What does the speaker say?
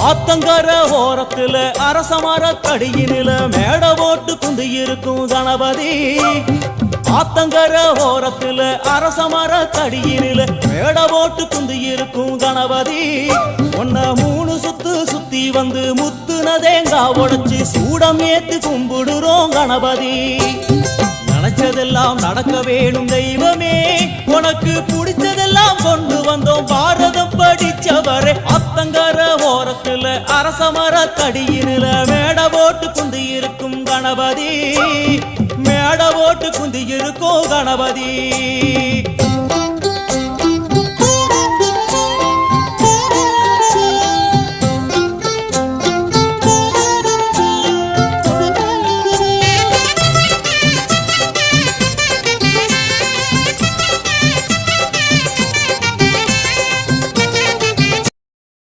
ஆத்தங்கர ஓரத்துல அரசமர கடியினில மேட போட்டு குந்தி இருக்கும் கணபதி. ஆத்தங்கர ஓரத்துல அரசமர கடியினில மேட போட்டு குந்தி இருக்கும் கணபதி. ஒன்ன 3 சுத்து சுத்தி வந்து முத்துன தேங்காய் உடைச்சு சூடம் ஏத்து கும்பிடுறோம் கணபதி. நினைச்சதெல்லாம் நடக்க வேணும் தெய்வமே, உனக்கு பிடிச்சதெல்லாம் கொண்டு வந்தோம் பாரதம் படிச்சவரே. ஆத்தங்கர ஓரத்துல அரசமர கடியினில மேட போட்டு குந்தி இருக்கும் கணபதி. மேட போட்டு குந்தி இருக்கும் கணபதி.